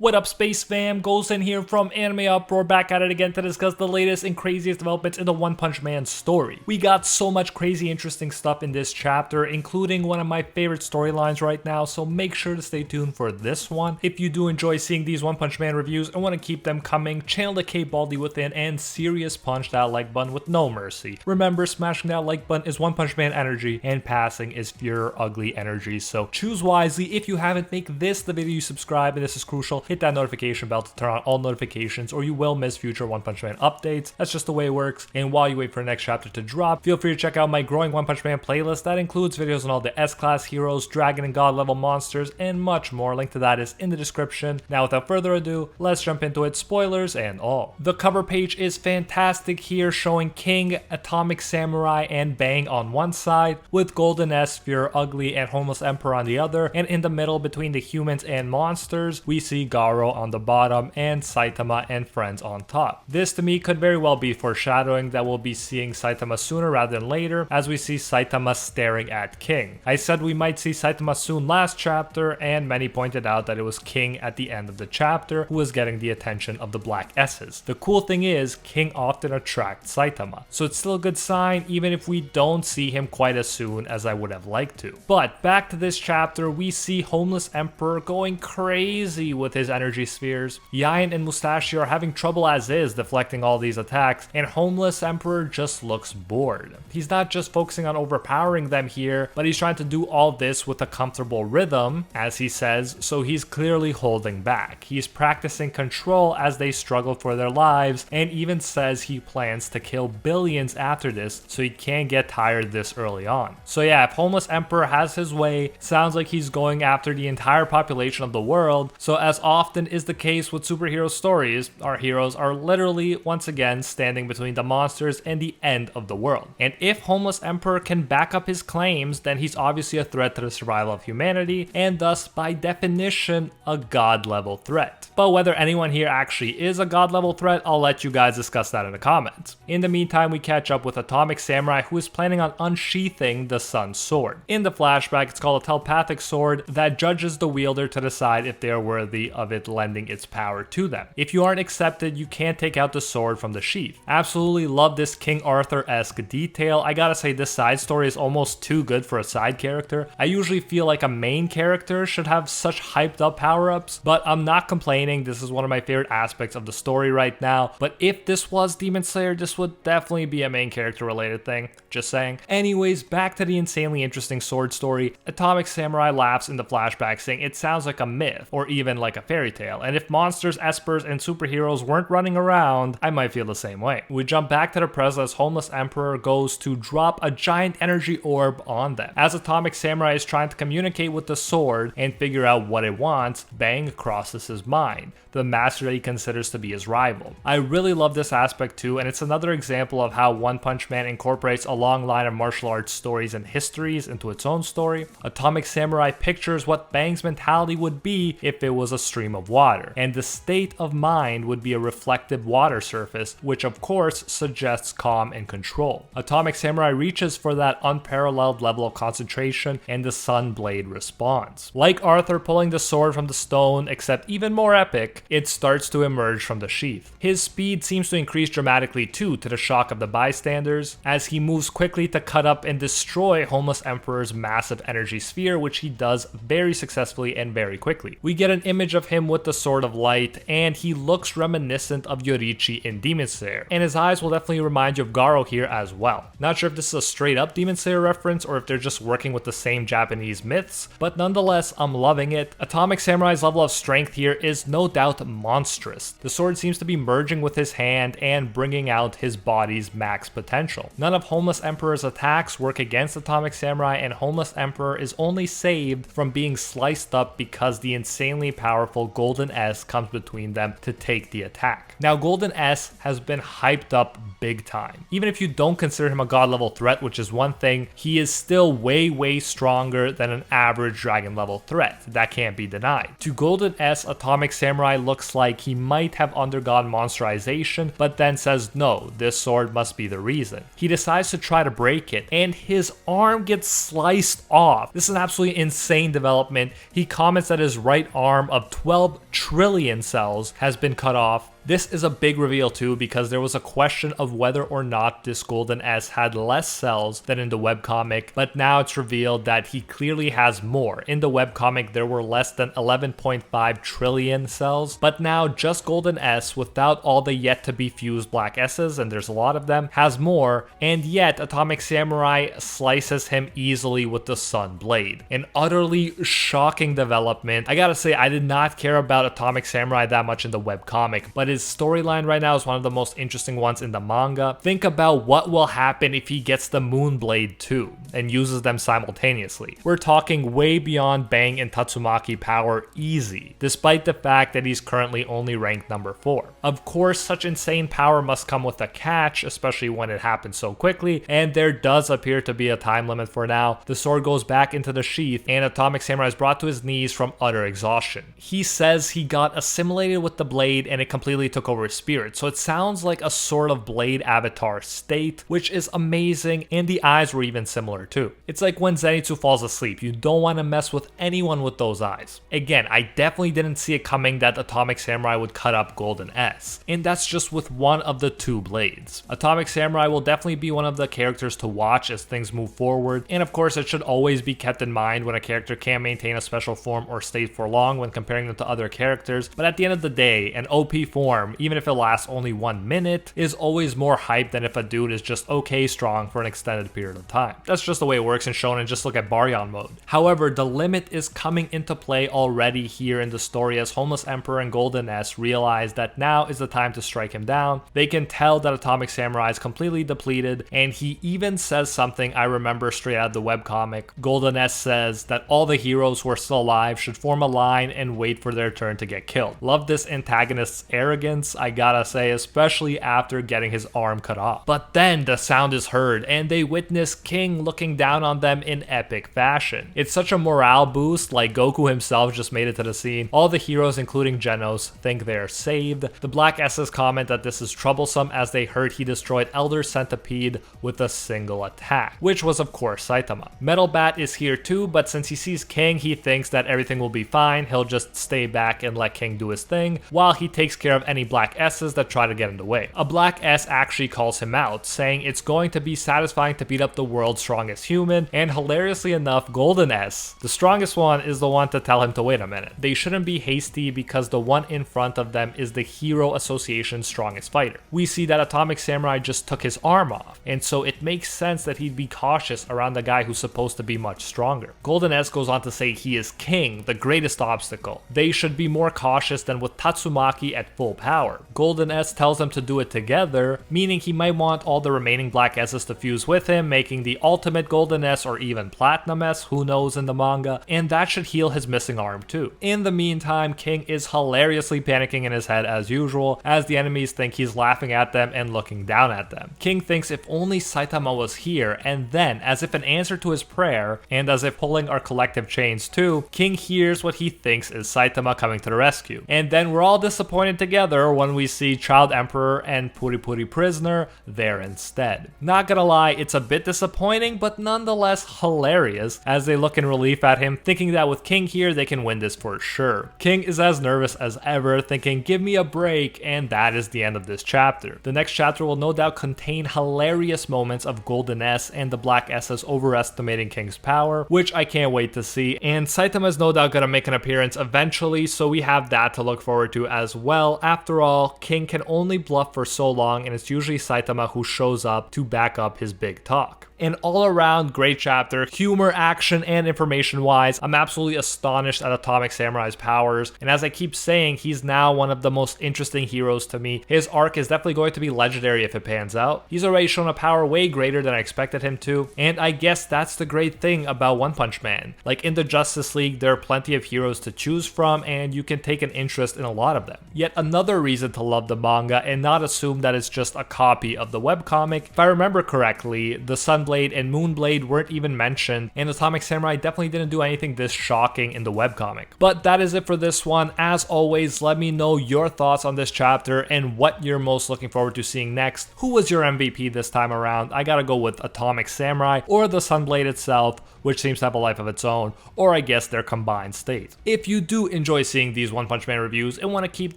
What up, Space Fam? Goes in here from Anime Uproar, back at it again to discuss the latest and craziest developments in the One Punch Man story. We got so much crazy interesting stuff in this chapter, including one of my favorite storylines right now, so make sure to stay tuned for this one. If you do enjoy seeing these One Punch Man reviews and want to keep them coming, channel the K Baldy within and serious punch that like button with no mercy. Remember, smashing that like button is One Punch Man energy and passing is pure ugly energy, so choose wisely. If you haven't, make this the video you subscribe, and this is crucial. Hit that notification bell to turn on all notifications or you will miss future One Punch Man updates. That's just the way it works. And while you wait for the next chapter to drop, feel free to check out my growing One Punch Man playlist that includes videos on all the S-Class heroes, Dragon and God level monsters, and much more. Link to that is in the description. Now without further ado, let's jump into it, spoilers and all. The cover page is fantastic here, showing King, Atomic Samurai, and Bang on one side, with Golden S, Pure Ugly, and Homeless Emperor on the other, and in the middle between the humans and monsters, we see Garo on the bottom and Saitama and friends on top. This to me could very well be foreshadowing that we'll be seeing Saitama sooner rather than later, as we see Saitama staring at King. I said we might see Saitama soon last chapter, and many pointed out that it was King at the end of the chapter who was getting the attention of the Black S's. The cool thing is, King often attracts Saitama, so it's still a good sign even if we don't see him quite as soon as I would have liked to. But back to this chapter, we see Homeless Emperor going crazy with his energy spheres. Yain and Mustachio are having trouble as is deflecting all these attacks, and Homeless Emperor just looks bored. He's not just focusing on overpowering them here, but he's trying to do all this with a comfortable rhythm, as he says, so he's clearly holding back. He's practicing control as they struggle for their lives, and even says he plans to kill billions after this, so he can't get tired this early on. So yeah, if Homeless Emperor has his way, sounds like he's going after the entire population of the world. So as often is the case with superhero stories, our heroes are literally once again standing between the monsters and the end of the world. And if Homeless Emperor can back up his claims, then he's obviously a threat to the survival of humanity, and thus by definition a god level threat. But whether anyone here actually is a god level threat, I'll let you guys discuss that in the comments. In the meantime, we catch up with Atomic Samurai, who is planning on unsheathing the Sun's sword. In the flashback, it's called a telepathic sword that judges the wielder to decide if they are worthy of it lending its power to them. If you aren't accepted, you can't take out the sword from the sheath. Absolutely love this King Arthur-esque detail. I gotta say, this side story is almost too good for a side character. I usually feel like a main character should have such hyped up power-ups, but I'm not complaining. This is one of my favorite aspects of the story right now. But if this was Demon Slayer, this would definitely be a main character related thing. Just saying. Anyways, back to the insanely interesting sword story. Atomic Samurai laughs in the flashback, saying it sounds like a myth, or even like a fairy tale, and if monsters, espers, and superheroes weren't running around, I might feel the same way. We jump back to the present as Homeless Emperor goes to drop a giant energy orb on them. As Atomic Samurai is trying to communicate with the sword and figure out what it wants, Bang crosses his mind, the master that he considers to be his rival. I really love this aspect too, and it's another example of how One Punch Man incorporates a long line of martial arts stories and histories into its own story. Atomic Samurai pictures what Bang's mentality would be if it was a stream of water, and the state of mind would be a reflective water surface, which of course suggests calm and control. Atomic Samurai reaches for that unparalleled level of concentration, and the Sun Blade responds. Like Arthur pulling the sword from the stone, except even more epic, it starts to emerge from the sheath. His speed seems to increase dramatically too, to the shock of the bystanders, as he moves quickly to cut up and destroy Homeless Emperor's massive energy sphere, which he does very successfully and very quickly. We get an image of him with the Sword of Light, and he looks reminiscent of Yorichi in Demon Slayer, and his eyes will definitely remind you of Garo here as well. Not sure if this is a straight up Demon Slayer reference or if they're just working with the same Japanese myths, but nonetheless, I'm loving it. Atomic Samurai's level of strength here is no doubt monstrous. The sword seems to be merging with his hand and bringing out his body's max potential. None of Homeless Emperor's attacks work against Atomic Samurai, and Homeless Emperor is only saved from being sliced up because the insanely powerful Golden S comes between them to take the attack. Now, Golden S has been hyped up big time. Even if you don't consider him a god level threat, which is one thing, he is still way stronger than an average dragon level threat. That can't be denied. To Golden S, Atomic Samurai looks like he might have undergone monsterization, but then says no, this sword must be the reason. He decides to try to break it, and his arm gets sliced off. This is an absolutely insane development. He comments that his right arm of 12 trillion cells has been cut off. This is a big reveal too, because there was a question of whether or not this Golden S had less cells than in the webcomic, but now it's revealed that he clearly has more. In the webcomic there were less than 11.5 trillion cells, but now just Golden S, without all the yet to be fused Black S's, and there's a lot of them, has more, and yet Atomic Samurai slices him easily with the Sun Blade. An utterly shocking development. I gotta say, I did not care about Atomic Samurai that much in the webcomic, but his storyline right now is one of the most interesting ones in the manga. Think about what will happen if he gets the Moonblade too and uses them simultaneously. We're talking way beyond Bang and Tatsumaki power easy, despite the fact that he's currently only ranked number 4. Of course, such insane power must come with a catch, especially when it happens so quickly, and there does appear to be a time limit for now. The sword goes back into the sheath, and Atomic Samurai is brought to his knees from utter exhaustion. He says he got assimilated with the blade and it completely took over his spirit, so it sounds like a sort of Blade avatar state, which is amazing, and the eyes were even similar too. It's like when Zenitsu falls asleep, you don't want to mess with anyone with those eyes. Again, I definitely didn't see it coming that Atomic Samurai would cut up Golden S, and that's just with one of the 2 blades. Atomic Samurai will definitely be one of the characters to watch as things move forward, and of course it should always be kept in mind when a character can't maintain a special form or state for long when comparing them to other characters, but at the end of the day, an OP form, even if it lasts only 1 minute, is always more hype than if a dude is just okay strong for an extended period of time. That's just the way it works in Shonen, just look at Baryon mode. However, the limit is coming into play already here in the story as Homeless Emperor and Golden S realize that now is the time to strike him down. They can tell that Atomic Samurai is completely depleted, and he even says something I remember straight out of the webcomic. Golden S says that all the heroes who are still alive should form a line and wait for their turn to get killed. Love this antagonist's arrogance, I gotta say, especially after getting his arm cut off. But then the sound is heard, and they witness King looking down on them in epic fashion. It's such a morale boost, like Goku himself just made it to the scene. All the heroes, including Genos, think they are saved. The Black S's comment that this is troublesome as they heard he destroyed Elder Centipede with a single attack, which was of course Saitama. Metal Bat is here too, but since he sees King, he thinks that everything will be fine. He'll just stay back and let King do his thing, while he takes care of any Black S's that try to get in the way. A Black S actually calls him out, saying it's going to be satisfying to beat up the world's strongest human, and hilariously enough, Golden S, the strongest one, is the one to tell him to wait a minute. They shouldn't be hasty because the one in front of them is the Hero Association's strongest fighter. We see that Atomic Samurai just took his arm off, and so it makes sense that he'd be cautious around the guy who's supposed to be much stronger. Golden S goes on to say he is King, the greatest obstacle. They should be more cautious than with Tatsumaki at full power. Golden S tells them to do it together, meaning he might want all the remaining Black S's to fuse with him, making the ultimate Golden S or even Platinum S, who knows in the manga, and that should heal his missing arm too. In the meantime, King is hilariously panicking in his head as usual, as the enemies think he's laughing at them and looking down at them. King thinks if only Saitama was here, and then, as if an answer to his prayer, and as if pulling our collective chains too, King hears what he thinks is Saitama coming to the rescue. And then we're all disappointed together when we see Child Emperor and Puri Puri Prisoner there instead. Not gonna lie, it's a bit disappointing, but nonetheless hilarious, as they look in relief at him, thinking that with King here they can win this for sure. King is as nervous as ever, thinking give me a break, and that is the end of this chapter. The next chapter will no doubt contain hilarious moments of Golden S and the Black S's overestimating King's power, which I can't wait to see, and Saitama is no doubt gonna make an appearance eventually, so we have that to look forward to as well. After all, King can only bluff for so long, and it's usually Saitama who shows up to back up his big talk. An all-around great chapter, humor, action, and information-wise. I'm absolutely astonished at Atomic Samurai's powers, and as I keep saying, he's now one of the most interesting heroes to me. His arc is definitely going to be legendary if it pans out. He's already shown a power way greater than I expected him to, and I guess that's the great thing about One Punch Man. Like in the Justice League, there are plenty of heroes to choose from, and you can take an interest in a lot of them. Yet another reason to love the manga and not assume that it's just a copy of the webcomic. If I remember correctly, the Sun Sunblade and Moonblade weren't even mentioned, and Atomic Samurai definitely didn't do anything this shocking in the webcomic. But that is it for this one. As always, let me know your thoughts on this chapter and what you're most looking forward to seeing next. Who was your MVP this time around? I gotta go with Atomic Samurai or the Sunblade itself, which seems to have a life of its own, or I guess their combined state. If you do enjoy seeing these One Punch Man reviews and want to keep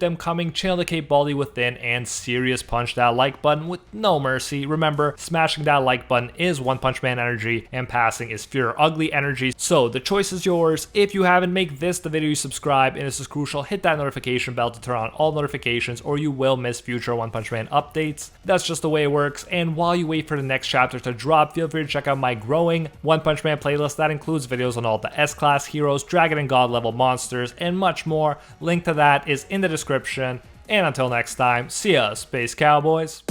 them coming, channel the Cape Baldy within and serious punch that like button with no mercy. Remember, smashing that like button is One Punch Man energy and passing is Fear Ugly energy. So the choice is yours. If you haven't, make this the video you subscribe, and this is crucial. Hit that notification bell to turn on all notifications or you will miss future One Punch Man updates. That's just the way it works. And while you wait for the next chapter to drop, feel free to check out my growing One Punch Man playlist that includes videos on all the S-Class heroes, Dragon and God level monsters, and much more. Link to that is in the description. And until next time, see ya, Space Cowboys.